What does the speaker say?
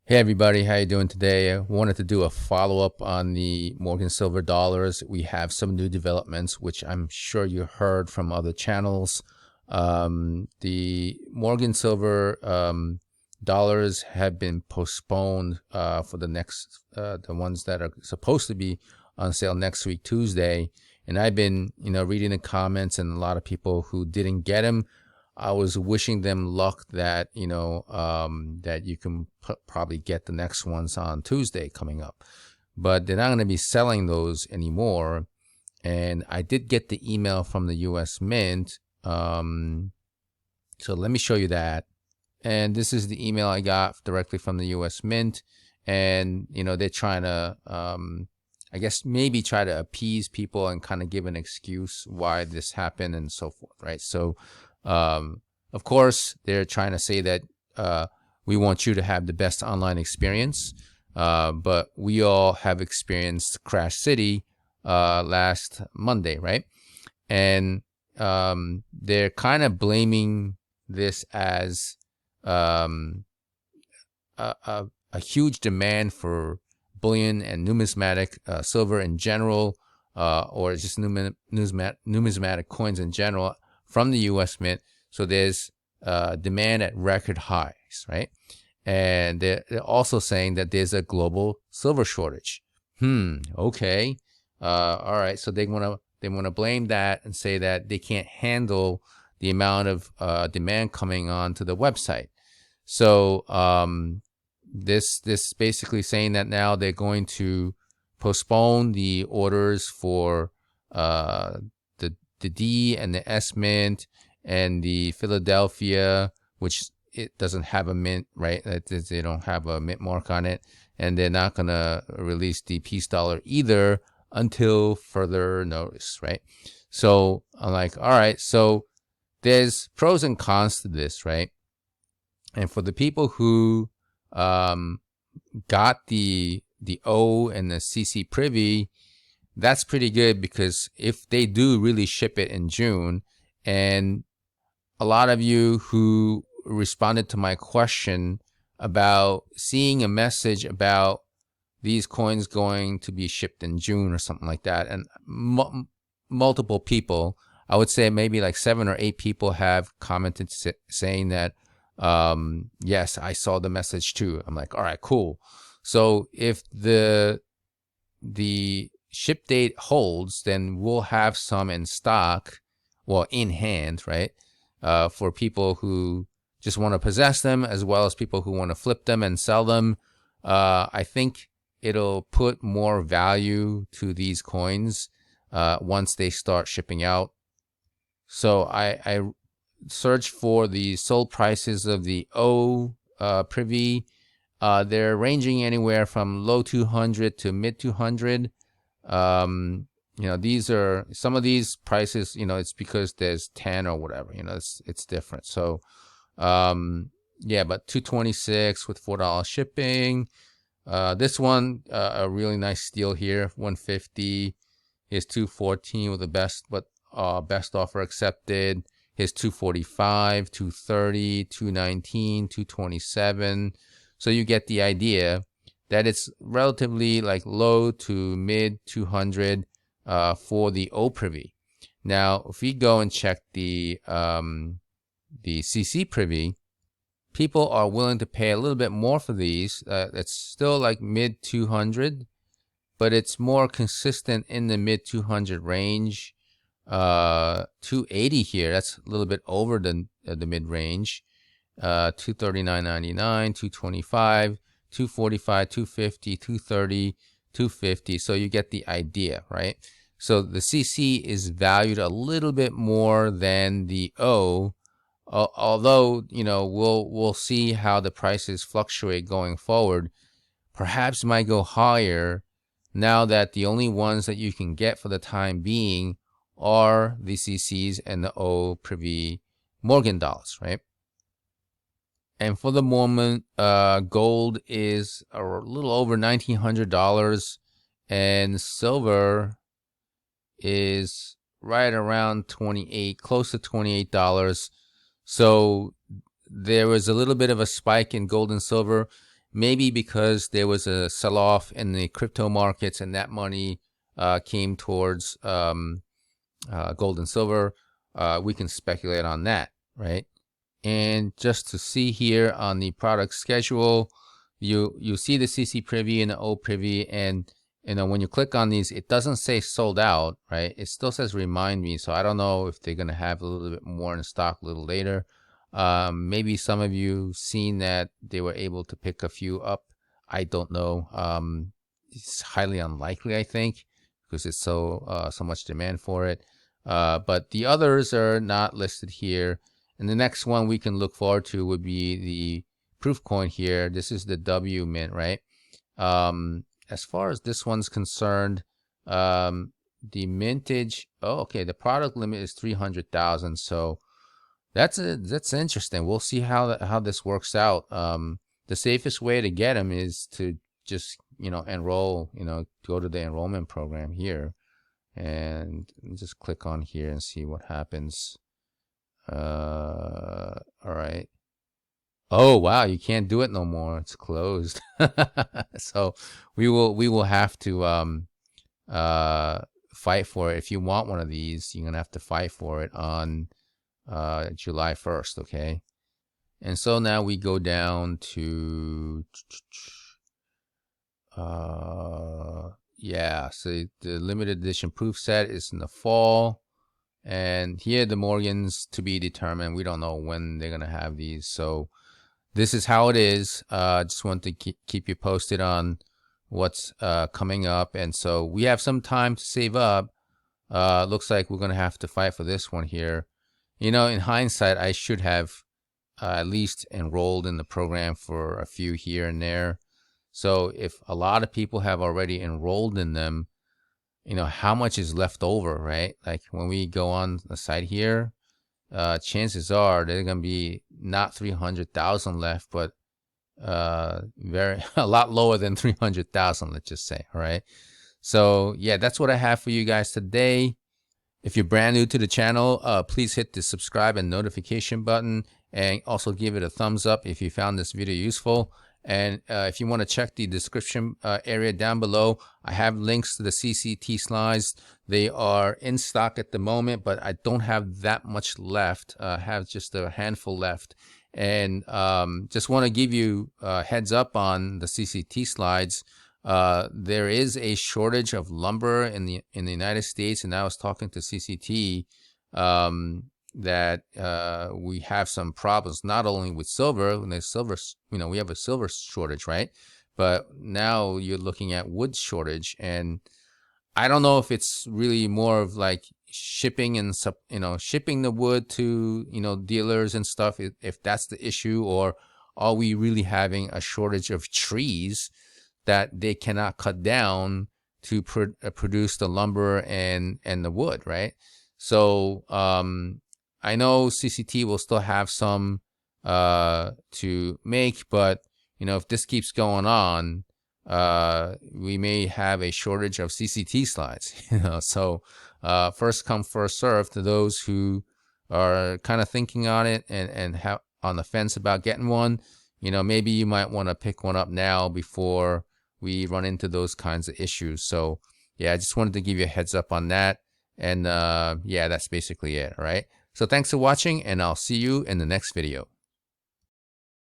Hey everybody, how you doing today? I wanted to do a follow-up on the Morgan Silver dollars. We have some new developments, which I'm sure you heard from other channels. The Morgan Silver dollars have been postponed for the ones that are supposed to be on sale next week, Tuesday. And I've been, reading the comments, and a lot of people who didn't get them. I was wishing them luck that, that you can probably get the next ones on Tuesday coming up. But they're not going to be selling those anymore. And I did get the email from the US Mint. So let me show you that. And this is the email I got directly from the US Mint. And, they're trying to, I guess, maybe try to appease people and kind of give an excuse why this happened and so forth, right? So, of course, they're trying to say that we want you to have the best online experience, but we all have experienced Crash City last Monday, right? And they're kind of blaming this as a huge demand for bullion and numismatic silver in general, or just numismatic coins in general from the US Mint. So there's demand at record highs, right? And they're also saying that there's a global silver shortage. Okay. All right. So they want to blame that and say that they can't handle the amount of demand coming on to the website. So this basically saying that now they're going to postpone the orders for the D and the S Mint and the Philadelphia, which it doesn't have a mint, right? They don't have a mint mark on it, and they're not gonna release the Peace Dollar either until further notice, right? So I'm like, all right, so there's pros and cons to this, right? And for the people who got the O and the CC Privy, that's pretty good, because if they do really ship it in June, and a lot of you who responded to my question about seeing a message about these coins going to be shipped in June or something like that, and multiple people, I would say maybe like 7 or 8 people have commented saying that, yes, I saw the message too. I'm like, all right, cool. So if the ship date holds, then we'll have some in stock, well, in hand, right? For people who just want to possess them, as well as people who want to flip them and sell them. I think it'll put more value to these coins once they start shipping out. So I searched for the sold prices of the O Privy. They're ranging anywhere from low 200 to mid 200. These are some of these prices, it's because there's 10 or whatever, it's different. So, yeah, but 226 with $4 shipping. This one, a really nice steal here, 150. Here's 214 with the best offer accepted. Here's 245, 230, 219, 227. So you get the idea that it's relatively like low to mid 200 for the O Privy. Now, if we go and check the CC Privy, people are willing to pay a little bit more for these. It's still like mid 200, but it's more consistent in the mid 200 range. 280 here, that's a little bit over the mid range. 239.99, 225, 245, 250, 230, 250. So you get the idea, right? So the CC is valued a little bit more than the O, although, we'll see how the prices fluctuate going forward. Perhaps might go higher now that the only ones that you can get for the time being are the CCs and the O Privy Morgan dollars, right? And for the moment, gold is a little over $1,900, and silver is right around 28, close to $28. So there was a little bit of a spike in gold and silver. maybe because there was a sell-off in the crypto markets and that money came towards gold and silver. We can speculate on that, right? And just to see here on the product schedule, you see the CC privy and the O privy, and when you click on these, it doesn't say sold out, right? It still says remind me. So I don't know if they're gonna have a little bit more in stock a little later. Maybe some of you seen that they were able to pick a few up. I don't know. It's highly unlikely, I think, because it's so much demand for it. But the others are not listed here. And the next one we can look forward to would be the proof coin here. This is the W mint, right? As far as this one's concerned, the mintage, okay, the product limit is 300,000. So that's interesting. We'll see how this works out. The safest way to get them is to just, enroll, go to the enrollment program here. And just click on here and see what happens. All right. Oh wow, you can't do it no more. It's closed. So we will have to fight for it. If you want one of these, you're gonna have to fight for it on July 1st. Okay. And so now we go down to yeah, so the limited edition proof set is in the fall. And here the Morgans to be determined. We don't know when they're going to have these. So this is how it is. Just want to keep you posted on what's coming up. And so we have some time to save up. Looks like we're going to have to fight for this one here. In hindsight, I should have at least enrolled in the program for a few here and there. So if a lot of people have already enrolled in them, how much is left over, right? Like when we go on the site here, chances are there's going to be not 300,000 left, but a lot lower than 300,000, let's just say. All right. So yeah, that's what I have for you guys today. If you're brand new to the channel, please hit the subscribe and notification button, and also give it a thumbs up if you found this video useful. And if you want to check the description area down below, I have links to the CCT slides. They are in stock at the moment, but I don't have that much left. I have just a handful left. And just want to give you a heads up on the CCT slides. There is a shortage of lumber in the United States, and I was talking to CCT that we have some problems not only with silver. When there's silver, we have a silver shortage, right? But now you're looking at wood shortage, and I don't know if it's really more of like shipping and shipping the wood to dealers and stuff, if that's the issue, or are we really having a shortage of trees that they cannot cut down to produce the lumber and the wood, right? So I know CCT will still have some to make, but if this keeps going on, we may have a shortage of CCT slides. So first come, first serve to those who are kind of thinking on it and have on the fence about getting one. Maybe you might want to pick one up now before we run into those kinds of issues. So yeah, I just wanted to give you a heads up on that. And yeah, that's basically it. All right. So thanks for watching, and I'll see you in the next video.